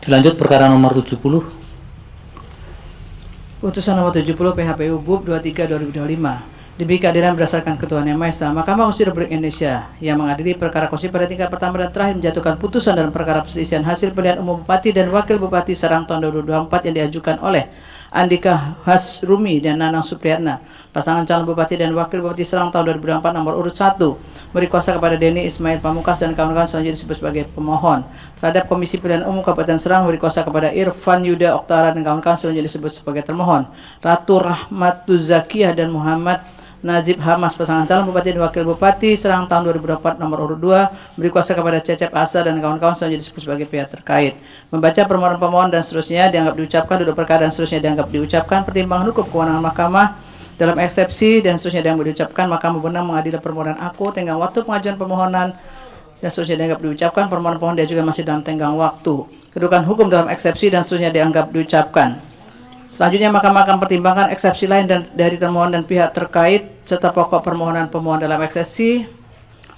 Dilanjut perkara nomor 70. Putusan nomor 70 PHPU BUP 23/2025. Demi keadilan berdasarkan ketuhanan yang Maha Esa, Mahkamah Konstitusi Republik Indonesia yang mengadili perkara konstitusi pada tingkat pertama dan terakhir menjatuhkan putusan dalam perkara perselisihan hasil pemilihan umum Bupati dan Wakil Bupati Serang tahun 2024 yang diajukan oleh Andika Hasrumi dan Nanang Supriyatna, pasangan calon Bupati dan Wakil Bupati Serang tahun 2024 nomor urut 1, beri kuasa kepada Denny Ismail Pamungkas dan kawan-kawan selanjutnya disebut sebagai pemohon. Terhadap Komisi Pemilihan Umum Kabupaten Serang beri kuasa kepada Irfan Yuda Oktara dan kawan-kawan selanjutnya disebut sebagai termohon. Ratu Rahmatuzakiyah dan Muhammad Najib Hamas, pasangan calon Bupati dan Wakil Bupati Serang tahun 2024 nomor urut 2, beri kuasa kepada Cecep Asa dan kawan-kawan selanjutnya disebut sebagai pihak terkait. Membaca permohonan pemohon dan seterusnya dianggap diucapkan, duduk perkara dan seterusnya dianggap diucapkan, pertimbangan hukum kewenangan mahkamah dalam eksepsi dan seterusnya dianggap diucapkan, mahkamah berwenang mengadili permohonan aku, tenggang waktu pengajuan permohonan dan seterusnya dianggap diucapkan, permohonan pemohon diajukan masih dalam tenggang waktu, kedudukan hukum dalam eksepsi dan seterusnya dianggap diucapkan. Selanjutnya mahkamah akan pertimbangkan eksepsi lain dan dari termohon dan pihak terkait serta pokok permohonan pemohon dalam eksepsi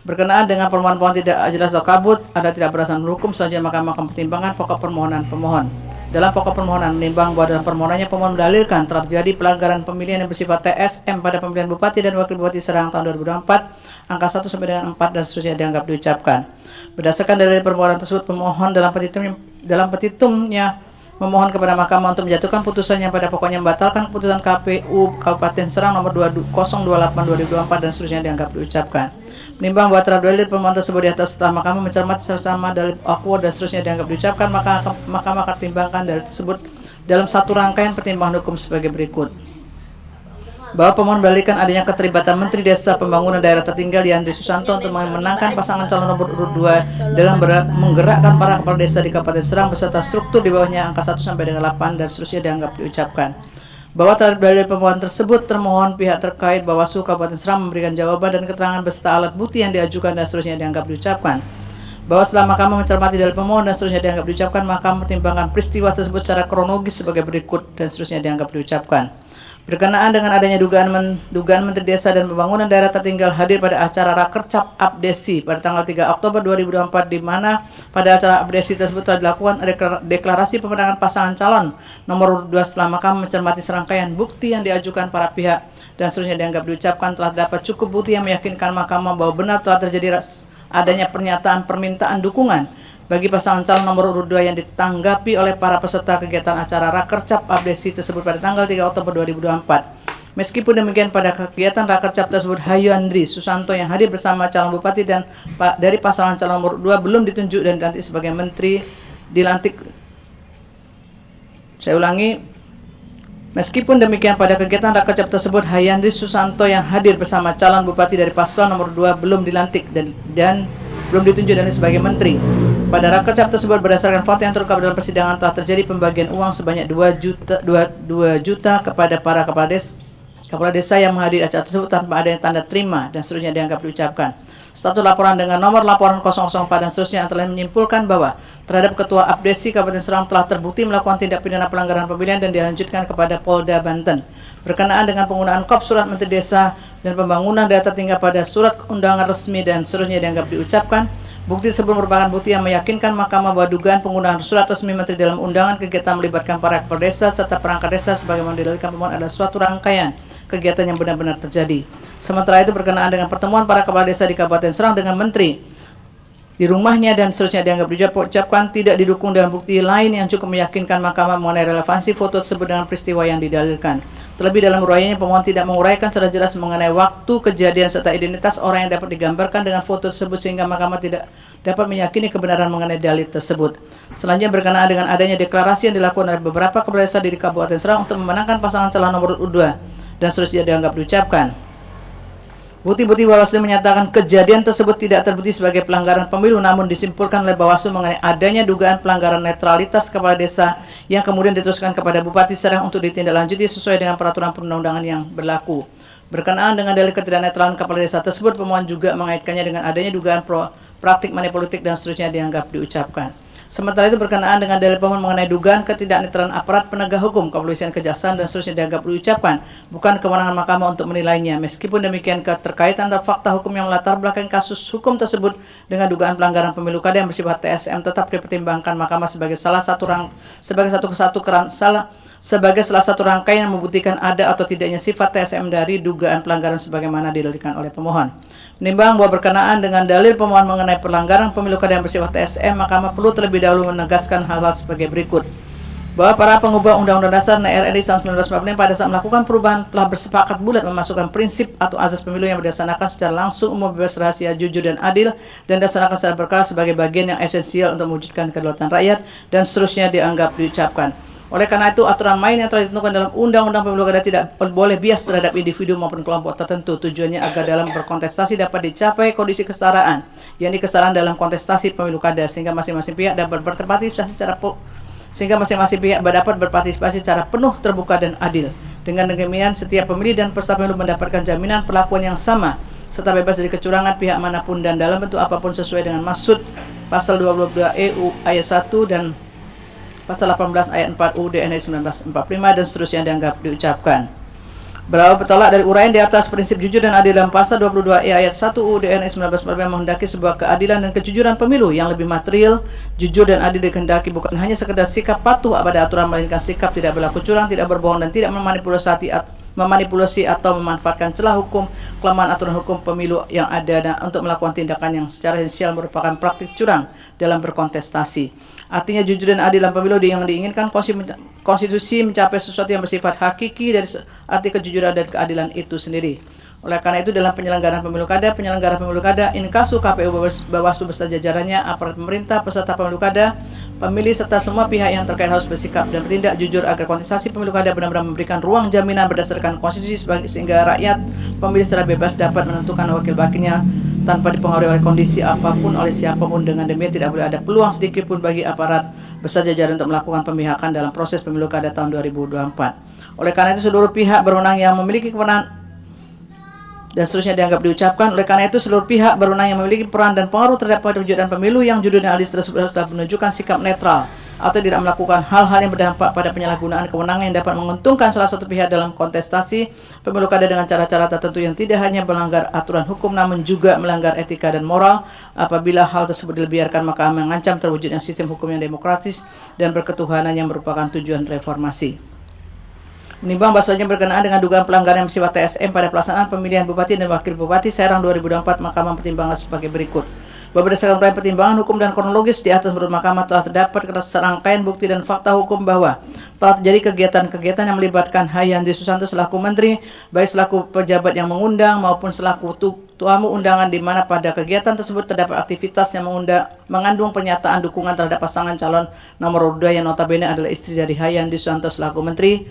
berkenaan dengan permohonan pemohon tidak jelas atau kabut ada tidak berdasarkan hukum. Selanjutnya mahkamah akan pertimbangkan pokok permohonan pemohon. Dalam pokok permohonan menimbang bahwa dalam permohonannya pemohon mendalilkan terjadi pelanggaran pemilihan yang bersifat TSM pada pemilihan Bupati dan Wakil Bupati Serang tahun 2024 angka 1 sampai dengan 4 dan seterusnya dianggap diucapkan. Berdasarkan dalil permohonan tersebut, pemohon dalam petitumnya memohon kepada mahkamah untuk menjatuhkan putusan yang pada pokoknya membatalkan keputusan KPU Kabupaten Serang nomor 2028/2024 dan seterusnya dianggap diucapkan. Menimbang bahwa terhadap dalil pemohon tersebut di atas setelah mahkamah mencermati secara dalil aquo dan seterusnya dianggap diucapkan, maka mahkamah akan pertimbangkan dalil tersebut dalam satu rangkaian pertimbangan hukum sebagai berikut. Bahwa pemohon mendalilkan adanya keterlibatan Menteri Desa Pembangunan Daerah Tertinggal Yandri Susanto untuk memenangkan pasangan calon nomor urut 2 dengan menggerakkan para kepala desa di Kabupaten Serang beserta struktur di bawahnya angka 1 sampai dengan 8 dan seterusnya dianggap diucapkan. Bahwa terhadap dalil pemohon tersebut termohon pihak terkait Bawaslu Kabupaten Serang memberikan jawaban dan keterangan beserta alat bukti yang diajukan dan seterusnya dianggap diucapkan. Bahwa setelah mahkamah mencermati dalil pemohon dan seterusnya dianggap diucapkan, mahkamah mempertimbangkan peristiwa tersebut secara kronologis sebagai berikut dan seterusnya dianggap diucapkan. Berkenaan dengan adanya dugaan Menteri Desa dan Pembangunan Daerah Tertinggal hadir pada acara Rakercap Abdesi pada tanggal 3 Oktober 2024, di mana pada acara Abdesi tersebut telah dilakukan deklarasi pemenangan pasangan calon nomor 2 setelah mahkamah mencermati serangkaian bukti yang diajukan para pihak dan seterusnya dianggap diucapkan telah dapat cukup bukti yang meyakinkan mahkamah bahwa benar telah terjadi adanya pernyataan permintaan dukungan bagi pasangan calon nomor urut 2 yang ditanggapi oleh para peserta kegiatan acara Rakercap Abdesi tersebut pada tanggal 3 Oktober 2024. Meskipun demikian, pada kegiatan Rakercap tersebut Yandri Susanto yang hadir bersama calon bupati dan dari pasangan calon nomor 2 belum ditunjuk dan dilantik sebagai menteri Meskipun demikian, pada kegiatan Rakercap tersebut Yandri Susanto yang hadir bersama calon bupati dari paslon nomor 2 belum dilantik dan belum ditunjuk dan sebagai menteri. Pada Rakercap tersebut berdasarkan fakta yang terungkap dalam persidangan telah terjadi pembagian uang sebanyak 2 juta kepada para kepala desa yang menghadiri acara tersebut tanpa adanya tanda terima dan seterusnya dianggap diucapkan. Satu laporan dengan nomor laporan 004 dan seterusnya antara lain menyimpulkan bahwa terhadap Ketua Abdesi Kabupaten Serang telah terbukti melakukan tindak pidana pelanggaran pemilihan dan dilanjutkan kepada Polda Banten. Berkenaan dengan penggunaan kop surat Menteri Desa dan Pembangunan Daerah Tertinggal pada surat undangan resmi dan seterusnya dianggap diucapkan. Bukti tersebut merupakan bukti yang meyakinkan mahkamah bahwa dugaan penggunaan surat resmi menteri dalam undangan kegiatan melibatkan para kepala desa serta perangkat desa sebagaimana didalilkan pemohon adalah suatu rangkaian kegiatan yang benar-benar terjadi. Sementara itu, berkenaan dengan pertemuan para kepala desa di Kabupaten Serang dengan menteri di rumahnya dan seterusnya dianggap diucapkan tidak didukung dengan bukti lain yang cukup meyakinkan mahkamah mengenai relevansi foto tersebut dengan peristiwa yang didalilkan. Terlebih dalam uraiannya, pemohon tidak menguraikan secara jelas mengenai waktu kejadian serta identitas orang yang dapat digambarkan dengan foto tersebut sehingga mahkamah tidak dapat meyakini kebenaran mengenai dalil tersebut. Selanjutnya, berkenaan dengan adanya deklarasi yang dilakukan oleh beberapa kepala desa di Kabupaten Serang untuk memenangkan pasangan calon nomor 2 dan seterusnya dianggap diucapkan. Bukti-bukti Bawaslu menyatakan kejadian tersebut tidak terbukti sebagai pelanggaran pemilu, namun disimpulkan oleh Bawaslu mengenai adanya dugaan pelanggaran netralitas kepala desa yang kemudian diteruskan kepada Bupati Serang untuk ditindaklanjuti sesuai dengan peraturan perundang-undangan yang berlaku. Berkenaan dengan dalil ketidaknetralan kepala desa tersebut, pemohon juga mengaitkannya dengan adanya dugaan praktik money politik dan seterusnya dianggap diucapkan. Sementara itu berkenaan dengan dalil pemohon mengenai dugaan ketidaknetralan aparat penegak hukum, kepolisian, kejaksaan, dan seterusnya dianggap diucapkan bukan kewenangan mahkamah untuk menilainya. Meskipun demikian, keterkaitan antara fakta hukum yang melatar belakangi kasus hukum tersebut dengan dugaan pelanggaran pemilu kada yang bersifat TSM tetap dipertimbangkan mahkamah sebagai salah satu rangkaian yang membuktikan ada atau tidaknya sifat TSM dari dugaan pelanggaran sebagaimana didalilkan oleh pemohon. Menimbang bahwa berkenaan dengan dalil pemohon mengenai pelanggaran pemilu kada yang bersifat TSM, mahkamah perlu terlebih dahulu menegaskan hal-hal sebagai berikut. Bahwa para pengubah Undang-Undang Dasar RI tahun 1945 pada saat melakukan perubahan telah bersepakat bulat memasukkan prinsip atau azas pemilu yang berdasarkan secara langsung, umum, bebas, rahasia, jujur, dan adil, dan dilaksanakan secara berkala sebagai bagian yang esensial untuk mewujudkan kedaulatan rakyat, dan seterusnya dianggap diucapkan. Oleh karena itu, aturan main yang telah ditentukan dalam Undang-Undang Pemilu Kada tidak boleh bias terhadap individu maupun kelompok tertentu. Tujuannya agar dalam berkontestasi dapat dicapai kondisi kesetaraan, yakni kesetaraan dalam kontestasi pemilu kada, sehingga masing-masing pihak dapat berpartisipasi secara penuh, terbuka, dan adil. Dengan demikian, setiap pemilih dan peserta pemilu mendapatkan jaminan perlakuan yang sama, serta bebas dari kecurangan pihak manapun dan dalam bentuk apapun sesuai dengan maksud Pasal 22 EU ayat 1 dan Pasal 18 ayat 4 UUD NRI 1945 dan seterusnya dianggap diucapkan. Berawal bertolak dari uraian di atas prinsip jujur dan adil dalam Pasal 22 ayat 1 UUD NRI 1945 menghendaki sebuah keadilan dan kejujuran pemilu yang lebih material, jujur, dan adil dikehendaki bukan hanya sekedar sikap patuh pada aturan, melainkan sikap tidak berlaku curang, tidak berbohong, dan tidak memanipulasi atau memanfaatkan celah hukum, kelemahan aturan hukum pemilu yang ada untuk melakukan tindakan yang secara esensial merupakan praktik curang dalam berkontestasi. Artinya jujur dan adil dalam pemilu yang diinginkan konstitusi mencapai sesuatu yang bersifat hakiki dari arti kejujuran dan keadilan itu sendiri. Oleh karena itu, dalam penyelenggaraan pemilu kada, inkasu KPU, Bawaslu beserta jajarannya, aparat pemerintah, peserta pemilu kada, pemilih serta semua pihak yang terkait harus bersikap dan bertindak jujur agar kontestasi pemilu kada benar-benar memberikan ruang jaminan berdasarkan konstitusi sehingga rakyat pemilih secara bebas dapat menentukan wakil-wakilnya tanpa dipengaruhi oleh kondisi apapun oleh siapapun. Dengan demikian tidak boleh ada peluang sedikit pun bagi aparat beserta jajaran untuk melakukan pemihakan dalam proses pemilu kada tahun 2024. Oleh karena itu, seluruh pihak berwenang yang memiliki kewenangan dan seterusnya dianggap diucapkan. Oleh karena itu, seluruh pihak berwenang yang memiliki peran dan pengaruh terhadap perwujudan pemilu yang jujur dan adil tersebut harus menunjukkan sikap netral atau tidak melakukan hal-hal yang berdampak pada penyalahgunaan kewenangan yang dapat menguntungkan salah satu pihak dalam kontestasi pemilu kada dengan cara-cara tertentu yang tidak hanya melanggar aturan hukum namun juga melanggar etika dan moral. Apabila hal tersebut dibiarkan, maka mengancam terwujudnya sistem hukum yang demokratis dan berketuhanan yang merupakan tujuan reformasi. Menimbang bahwasanya berkenaan dengan dugaan pelanggaran yang bersifat TSM pada pelaksanaan pemilihan bupati dan wakil bupati Serang 2024, mahkamah mempertimbangkan sebagai berikut. Bahwa berdasarkan uraian pertimbangan hukum dan kronologis di atas, menurut mahkamah telah terdapat serangkaian bukti dan fakta hukum bahwa telah terjadi kegiatan-kegiatan yang melibatkan Hayandi Susanto selaku menteri, baik selaku pejabat yang mengundang maupun selaku tamu undangan, di mana pada kegiatan tersebut terdapat aktivitas yang mengandung pernyataan dukungan terhadap pasangan calon nomor 2 yang notabene adalah istri dari Hayandi Susanto selaku menteri.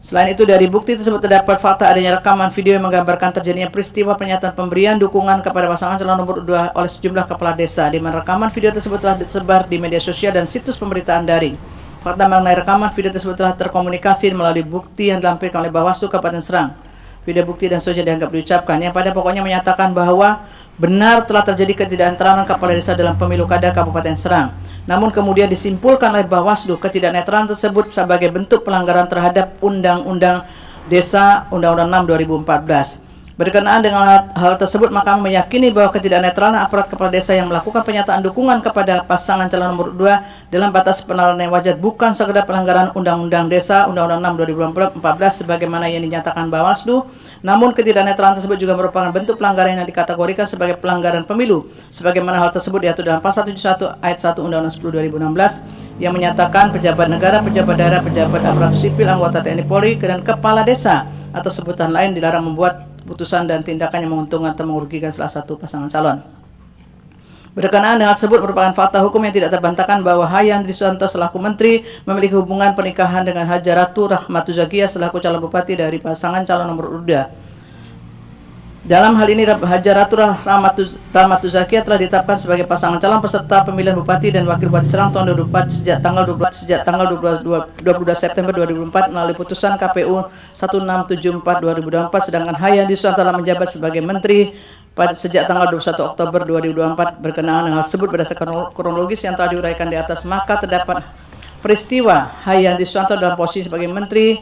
Selain itu, dari bukti tersebut terdapat fakta adanya rekaman video yang menggambarkan terjadinya peristiwa pernyataan pemberian dukungan kepada pasangan calon nomor 2 oleh sejumlah kepala desa, di mana rekaman video tersebut telah disebar di media sosial dan situs pemberitaan daring. Fakta mengenai rekaman video tersebut telah terkomunikasi melalui bukti yang dilampirkan oleh Bawaslu Kabupaten Serang. Video bukti dan seterusnya dianggap diucapkan, yang pada pokoknya menyatakan bahwa benar telah terjadi ketidaknetralan kepala desa dalam pemilu kada Kabupaten Serang. Namun kemudian disimpulkan oleh Bawaslu ketidaknetralan tersebut sebagai bentuk pelanggaran terhadap Undang-Undang Desa Undang-Undang 6 2014. Berkenaan dengan hal tersebut, mahkamah meyakini bahwa ketidaknetralan aparat kepala desa yang melakukan pernyataan dukungan kepada pasangan calon nomor 2 dalam batas penalaran yang wajar bukan sekedar pelanggaran Undang-Undang Desa Undang-Undang 6 2014 sebagaimana yang dinyatakan Bawaslu, namun ketidaknetralan tersebut juga merupakan bentuk pelanggaran yang dikategorikan sebagai pelanggaran pemilu sebagaimana hal tersebut diatur dalam Pasal 71 ayat 1 Undang-Undang 10 2016 yang menyatakan pejabat negara, pejabat daerah, pejabat aparatur sipil, anggota TNI Polri, dan kepala desa atau sebutan lain dilarang membuat putusan dan tindakan yang menguntungkan atau merugikan salah satu pasangan calon. Berkenaan dengan tersebut merupakan fakta hukum yang tidak terbantahkan bahwa Hayandi Susanto selaku menteri memiliki hubungan pernikahan dengan Hajaratu Rahmatu Zakia selaku calon bupati dari pasangan calon nomor 2. Dalam hal ini, Hajaratu Rahmatu Zakia telah ditetapkan sebagai pasangan calon peserta pemilihan bupati dan wakil bupati Serang tahun 2024 sejak tanggal 22 September 2004 melalui putusan KPU 1674/2024, sedangkan Hayandi Susanto telah menjabat sebagai menteri sejak tanggal 21 Oktober 2024 berkenaan dengan hal tersebut berdasarkan kronologis yang telah diuraikan di atas, maka terdapat peristiwa Hayanti Susanto dalam posisi sebagai Menteri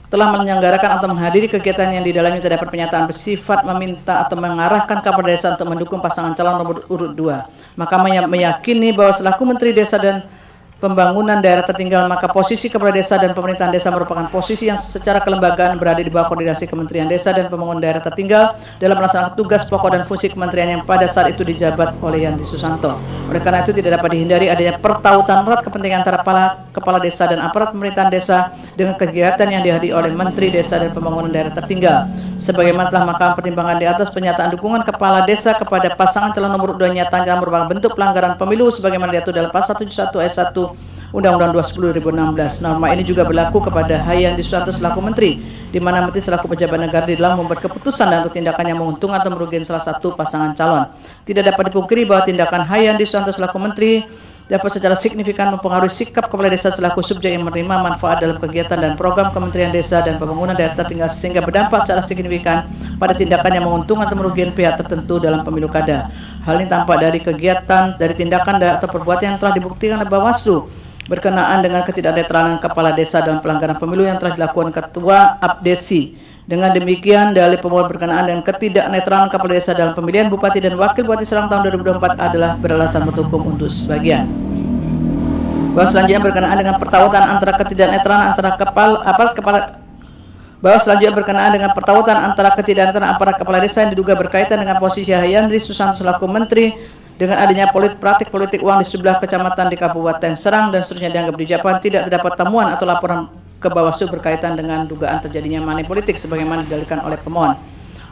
telah menyelenggarakan atau menghadiri kegiatan yang di dalamnya terdapat pernyataan bersifat meminta atau mengarahkan kepada desa untuk mendukung pasangan calon nomor urut 2. Mahkamah meyakini bahwa selaku Menteri Desa dan Pembangunan Daerah Tertinggal, maka posisi Kepala Desa dan Pemerintahan Desa merupakan posisi yang secara kelembagaan berada di bawah koordinasi Kementerian Desa dan Pembangunan Daerah Tertinggal dalam melaksanakan tugas pokok dan fungsi kementerian yang pada saat itu dijabat oleh Yanti Susanto. Oleh karena itu tidak dapat dihindari adanya pertautan erat kepentingan antara Kepala Desa dan aparat pemerintahan desa dengan kegiatan yang dihadiri oleh Menteri Desa dan Pembangunan Daerah Tertinggal. Sebagaimana telah Mahkamah pertimbangan di atas, pernyataan dukungan Kepala Desa kepada pasangan calon nomor 2 nyatanya merupakan bentuk pelanggaran pemilu sebagaimana diatur dalam Pasal 71 ayat 1 Undang-Undang 20 2016. Norma ini juga berlaku kepada Hayanti Susanto selaku Menteri, di mana Menteri selaku pejabat negara di dalam membuat keputusan dan atau tindakan yang menguntungkan atau merugikan salah satu pasangan calon. Tidak dapat dipungkiri bahwa tindakan Hayanti Susanto selaku Menteri dapat secara signifikan mempengaruhi sikap Kepala Desa selaku subjek yang menerima manfaat dalam kegiatan dan program Kementerian Desa dan Pembangunan Daerah Tertinggal, sehingga berdampak secara signifikan pada tindakan yang menguntungkan atau merugikan pihak tertentu dalam pemilu kada. Hal ini tampak dari kegiatan, dari tindakan atau perbuatan yang telah dibuktikan oleh Bawaslu berkenaan dengan ketidaknetralan Kepala Desa dalam pelanggaran pemilu yang telah dilakukan Ketua Abdesi. Dengan demikian, dalil pemohon berkenaan dengan ketidaknetralan Kepala Desa dalam pemilihan Bupati dan Wakil Bupati Serang tahun 2024 adalah beralasan menurut hukum untuk sebagian. Bahwa selanjutnya berkenaan dengan pertautan antara ketidaknetralan antara aparat kepala desa yang diduga berkaitan dengan posisi Hayanti Susanto selaku Menteri dengan adanya praktik politik uang di sebelah kecamatan di Kabupaten Serang dan seterusnya dianggap dijawab tidak terdapat temuan atau laporan ke Bawaslu berkaitan dengan dugaan terjadinya money politik sebagaimana didalilkan oleh pemohon.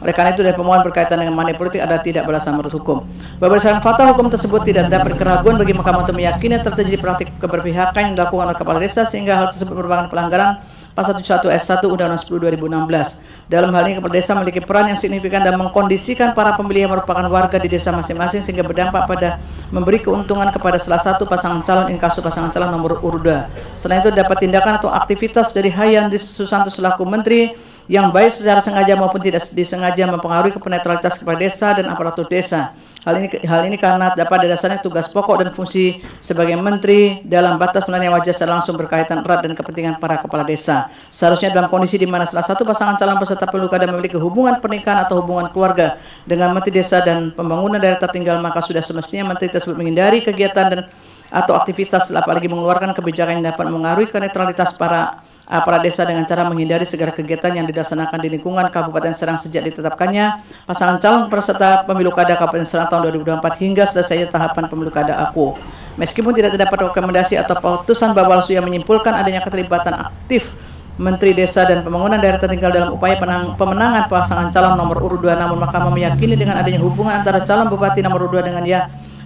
Oleh karena itu, dari pemohon berkaitan dengan money politik ada tidak beralasan menurut hukum. Bahwa berdasarkan fakta hukum tersebut tidak terdapat keraguan bagi Mahkamah untuk meyakini terjadi praktik keberpihakan yang dilakukan oleh Kepala Desa sehingga hal tersebut merupakan pelanggaran Pasal 71 ayat 1 Undang-Undang 10 2016. Dalam hal ini Kepala Desa memiliki peran yang signifikan dan mengkondisikan para pemilih yang merupakan warga di desa masing-masing sehingga berdampak pada memberi keuntungan kepada salah satu pasangan calon inkasu pasangan calon nomor urut 2. Selain itu dapat tindakan atau aktivitas dari Hayanti Susanto selaku Menteri yang baik secara sengaja maupun tidak disengaja mempengaruhi netralitas Kepala Desa dan aparatur desa. Hal ini karena dapat dasarnya tugas pokok dan fungsi sebagai Menteri dalam batas penilaian wajah secara langsung berkaitan erat dan kepentingan para kepala desa. Seharusnya dalam kondisi di mana salah satu pasangan calon peserta pemilu kada memiliki hubungan pernikahan atau hubungan keluarga dengan Menteri Desa dan Pembangunan Daerah Tertinggal, maka sudah semestinya Menteri tersebut menghindari kegiatan dan atau aktivitas, apalagi mengeluarkan kebijakan yang dapat mengaruhi netralitas para aparat desa dengan cara menghindari segala kegiatan yang dilaksanakan di lingkungan Kabupaten Serang sejak ditetapkannya pasangan calon peserta pemilu kada Kabupaten Serang tahun 2024 hingga selesainya tahapan pemilu kada aku. Meskipun tidak terdapat rekomendasi atau putusan Bawaslu yang menyimpulkan adanya keterlibatan aktif Menteri Desa dan Pembangunan Daerah Tertinggal dalam upaya pemenangan pasangan calon nomor urut 2, namun Mahkamah meyakini dengan adanya hubungan antara calon Bupati nomor urut 2 dengan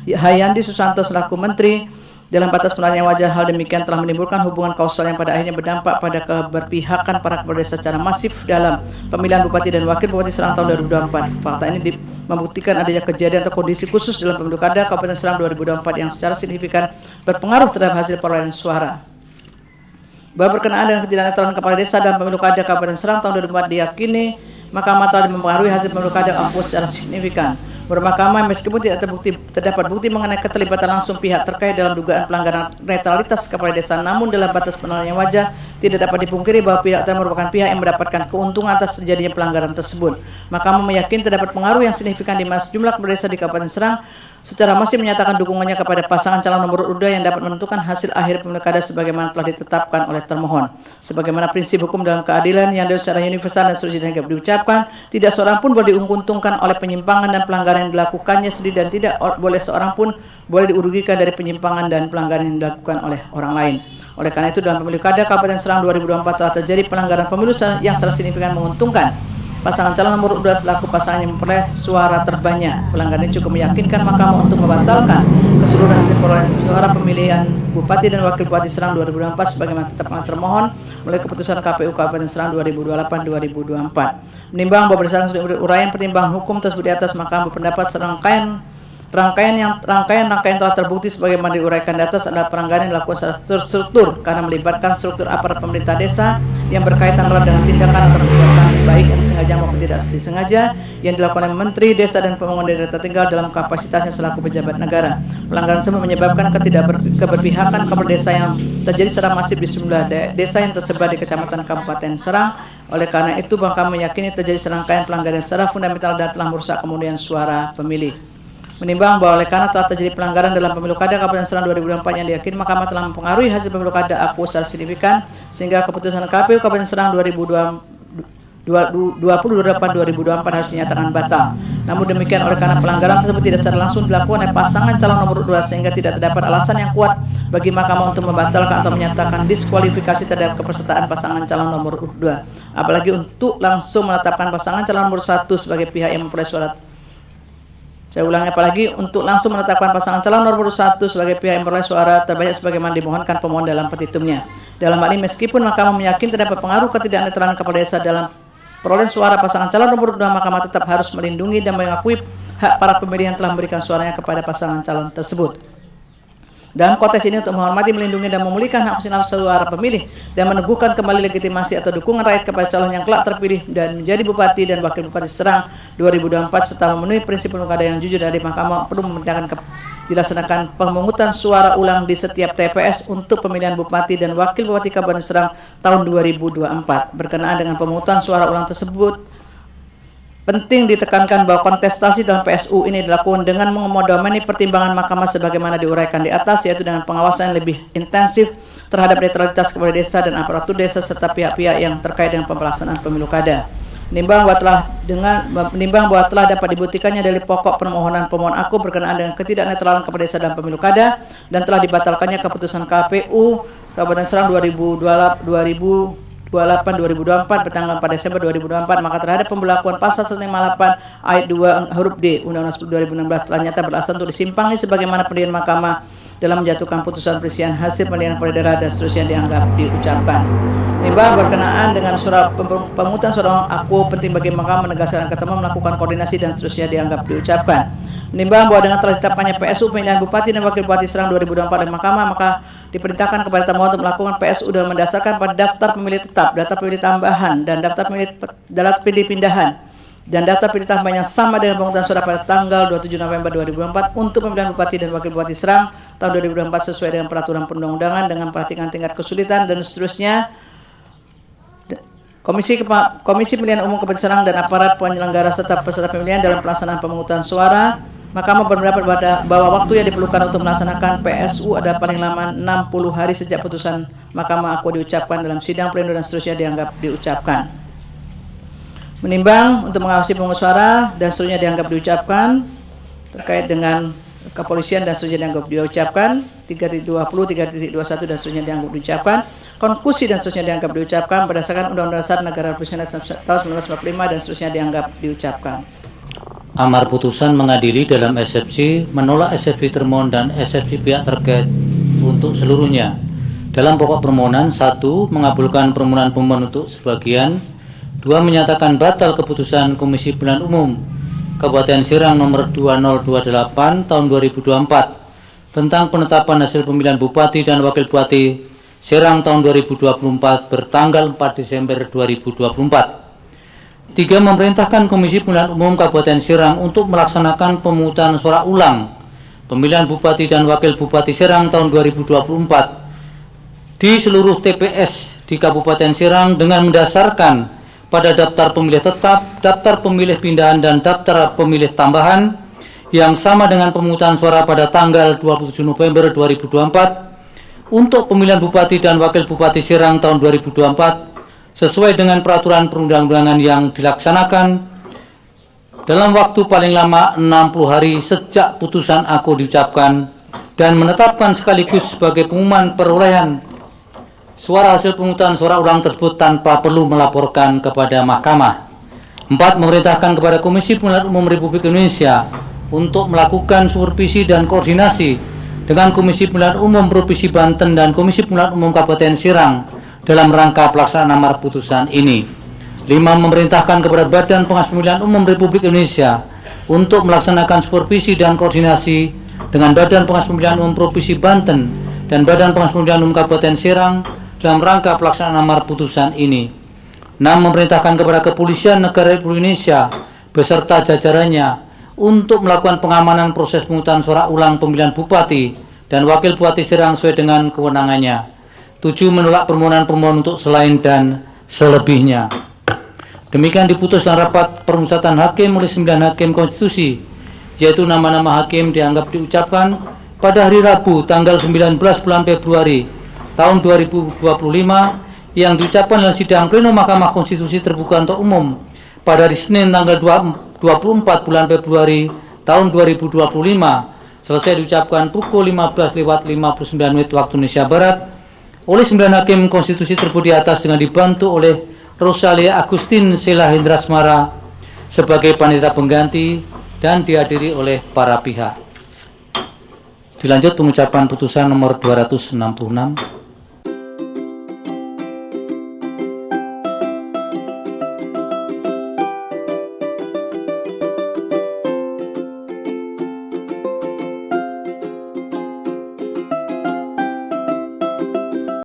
Hayanti Susanto selaku Menteri dalam batas penilaian wajar, hal demikian telah menimbulkan hubungan kausal yang pada akhirnya berdampak pada keberpihakan para kepala desa secara masif dalam pemilihan Bupati dan Wakil Bupati Serang tahun 2024. Fakta ini membuktikan adanya kejadian atau kondisi khusus dalam pemilu kada Kabupaten Serang 2024 yang secara signifikan berpengaruh terhadap hasil perolehan suara. Bahwa berkenaan dengan ketidaknetralan kepala desa dalam pemilu kada Kabupaten Serang tahun 2024 diyakini Mahkamah telah mempengaruhi hasil pemilu kada kampus secara signifikan. Mahkamah meskipun tidak terdapat bukti mengenai keterlibatan langsung pihak terkait dalam dugaan pelanggaran netralitas kepala desa, namun dalam batas penilaian wajar tidak dapat dipungkiri bahwa pihak tersebut merupakan pihak yang mendapatkan keuntungan atas terjadinya pelanggaran tersebut. Mahkamah meyakini terdapat pengaruh yang signifikan di mana sejumlah kepala desa di Kabupaten Serang secara masif menyatakan dukungannya kepada pasangan calon nomor urut 2 yang dapat menentukan hasil akhir pemilu kada sebagaimana telah ditetapkan oleh termohon. Sebagaimana prinsip hukum dalam keadilan yang secara universal dan seterusnya dapat diucapkan, tidak seorang pun boleh diuntungkan oleh penyimpangan dan pelanggaran yang dilakukannya sendiri dan tidak boleh seorang pun boleh dirugikan dari penyimpangan dan pelanggaran yang dilakukan oleh orang lain. Oleh karena itu dalam pemilu kada Kabupaten Serang 2024 telah terjadi pelanggaran pemilu yang secara signifikan menguntungkan pasangan calon nomor 2 selaku pasangan yang memperoleh suara terbanyak. Pelanggaran ini cukup meyakinkan Mahkamah untuk membatalkan keseluruhan hasil perolehan suara pemilihan Bupati dan Wakil Bupati Serang 2024 sebagaimana ditetapkan termohon melalui keputusan KPU Kabupaten Serang 2028-2024. Menimbang bahwa berdasarkan uraian pertimbangan hukum tersebut di atas, Mahkamah berpendapat serangkaian Rangkaian telah terbukti sebagaimana diuraikan di atas adalah pelanggaran yang dilakukan secara terstruktur karena melibatkan struktur aparat pemerintah desa yang berkaitan erat dengan tindakan atau perbuatan baik yang disengaja maupun tidak disengaja yang dilakukan oleh Menteri Desa dan Pembangunan Daerah Tertinggal dalam kapasitasnya selaku pejabat negara. Pelanggaran tersebut menyebabkan keberpihakan kepada desa yang terjadi secara masif di sejumlah desa yang tersebar di Kecamatan Kabupaten Serang. Oleh karena itu, kami meyakini terjadi serangkaian pelanggaran secara fundamental dan telah merusak kemudian suara pemilih. Menimbang bahwa oleh karena telah terjadi pelanggaran dalam pemilu kada Kabupaten Serang 2024 yang diyakini Mahkamah telah mempengaruhi hasil pemilu kada aku secara signifikan sehingga keputusan KPU Kabupaten Serang 2028-2024 harus dinyatakan batal. Namun demikian, oleh karena pelanggaran tersebut tidak secara langsung dilakukan oleh pasangan calon nomor 2 sehingga tidak terdapat alasan yang kuat bagi Mahkamah untuk membatalkan atau menyatakan diskualifikasi terhadap kepesertaan pasangan calon nomor 2, apalagi untuk langsung menetapkan pasangan calon nomor 1 sebagai pihak yang memperoleh suara. Saya ulangi, apalagi untuk langsung menetapkan pasangan calon nomor 1 sebagai pihak yang memperoleh suara terbanyak sebagaimana dimohonkan pemohon dalam petitumnya. Dalam hal ini, meskipun Mahkamah meyakini terdapat pengaruh ketidaknetralan kepala desa dalam perolehan suara pasangan calon nomor 2, Mahkamah tetap harus melindungi dan mengakui hak para pemilih yang telah memberikan suaranya kepada pasangan calon tersebut. Dalam konteks ini, untuk menghormati, melindungi, dan memulihkan hak suara pemilih dan meneguhkan kembali legitimasi atau dukungan rakyat kepada calon yang kelak terpilih dan menjadi Bupati dan Wakil Bupati Serang 2024 serta memenuhi prinsip pilkada yang jujur dari Mahkamah perlu memerintahkan dilaksanakan pemungutan suara ulang di setiap TPS untuk pemilihan Bupati dan Wakil Bupati Kabupaten Serang tahun 2024. Berkenaan dengan pemungutan suara ulang tersebut, penting ditekankan bahwa kontestasi dalam PSU ini dilakukan dengan mengakomodasi pertimbangan Mahkamah sebagaimana diuraikan di atas, yaitu dengan pengawasan yang lebih intensif terhadap netralitas kepala desa dan aparatur desa serta pihak-pihak yang terkait dengan pelaksanaan pemilu kada. Menimbang bahwa telah dapat dibuktikannya dari pokok permohonan pemohon aku berkenaan dengan ketidaknetralan kepala desa dalam pemilu kada dan telah dibatalkannya keputusan KPU Kabupaten Serang 2024 bertanggal 4 Desember 2024, maka terhadap pemberlakuan pasal 158 ayat 2 huruf D Undang-Undang 10 2016 telah nyata beralasan untuk disimpangi sebagaimana pendirian Mahkamah dalam menjatuhkan putusan perselisihan hasil pemilihan kepala daerah dan seterusnya dianggap diucapkan. Menimbang berkenaan dengan pemungutan suara aku penting bagi Mahkamah menegaskan ketemu melakukan koordinasi dan seterusnya dianggap diucapkan. Menimbang bahwa dengan telah ditetapkannya PSU pemilihan Bupati dan Wakil Bupati Serang 2024 dari Mahkamah, maka diperintahkan kepada termohon untuk melakukan PSU dengan mendasarkan pada daftar pemilih tetap, daftar pemilih tambahan, dan daftar pemilih pindahan, dan daftar pemilih tambahan yang sama dengan pemungutan suara pada tanggal 27 November 2024 untuk pemilihan Bupati dan Wakil Bupati Serang tahun 2024 sesuai dengan peraturan perundang-undangan dengan perhatikan tingkat kesulitan dan seterusnya. Komisi Pemilihan Umum Kabupaten Serang dan aparat penyelenggara serta peserta pemilihan dalam pelaksanaan pemungutan suara, Mahkamah berpendapat bahwa waktu yang diperlukan untuk melaksanakan PSU adalah paling lama 60 hari sejak putusan Mahkamah aku diucapkan dalam sidang pleno dan seterusnya dianggap diucapkan. Menimbang untuk mengawasi pemungutan suara dan seterusnya dianggap diucapkan terkait dengan kepolisian dan seterusnya dianggap diucapkan 3.20, 3.21 dan seterusnya dianggap diucapkan. Konklusi dan seterusnya dianggap diucapkan berdasarkan Undang-Undang Dasar Negara Republik Indonesia tahun 1945 dan seterusnya dianggap diucapkan. Amar putusan mengadili dalam eksepsi, menolak eksepsi termohon dan eksepsi pihak terkait untuk seluruhnya. Dalam pokok permohonan, 1. Mengabulkan permohonan pemohon untuk sebagian. 2. Menyatakan batal keputusan Komisi Pemilihan Umum Kabupaten Serang nomor 2028 tahun 2024 tentang penetapan hasil pemilihan Bupati dan Wakil Bupati Serang tahun 2024 bertanggal 4 Desember 2024. 3. Memerintahkan Komisi Pemilihan Umum Kabupaten Serang untuk melaksanakan pemungutan suara ulang pemilihan Bupati dan Wakil Bupati Serang tahun 2024 di seluruh TPS di Kabupaten Serang dengan mendasarkan pada daftar pemilih tetap, daftar pemilih pindahan dan daftar pemilih tambahan yang sama dengan pemungutan suara pada tanggal 27 November 2024 untuk pemilihan Bupati dan Wakil Bupati Serang tahun 2024 sesuai dengan peraturan perundang-undangan yang dilaksanakan dalam waktu paling lama 60 hari sejak putusan aku diucapkan dan menetapkan sekaligus sebagai pengumuman perolehan suara hasil pemungutan suara ulang tersebut tanpa perlu melaporkan kepada Mahkamah. 4. Memerintahkan kepada Komisi Pemilihan Umum Republik Indonesia untuk melakukan supervisi dan koordinasi dengan Komisi Pemilihan Umum Provinsi Banten dan Komisi Pemilihan Umum Kabupaten Serang dalam rangka pelaksanaan amar putusan ini. 5. Memerintahkan kepada Badan Pengawas Pemilihan Umum Republik Indonesia untuk melaksanakan supervisi dan koordinasi dengan Badan Pengawas Pemilihan Umum Provinsi Banten dan Badan Pengawas Pemilihan Umum Kabupaten Serang dalam rangka pelaksanaan amar putusan ini. 6. Memerintahkan kepada Kepolisian Negara Republik Indonesia beserta jajarannya untuk melakukan pengamanan proses pemungutan suara ulang pemilihan Bupati dan Wakil Bupati Serang sesuai dengan kewenangannya. 7. Menolak permohonan-permohonan untuk selain dan selebihnya. Demikian diputus dalam rapat permusyawaratan hakim oleh 9 hakim konstitusi, yaitu nama-nama hakim dianggap diucapkan pada hari Rabu tanggal 19 bulan Februari tahun 2025 yang diucapkan dalam sidang pleno Mahkamah Konstitusi terbuka untuk umum pada hari Senin tanggal 24 bulan Februari tahun 2025 selesai diucapkan pukul 15:59 waktu Indonesia Barat oleh 9 hakim konstitusi tersebut di atas dengan dibantu oleh Rosalia Agustin Sela Hendrasmara sebagai panitia pengganti dan dihadiri oleh para pihak. Dilanjut pengucapan putusan nomor 266.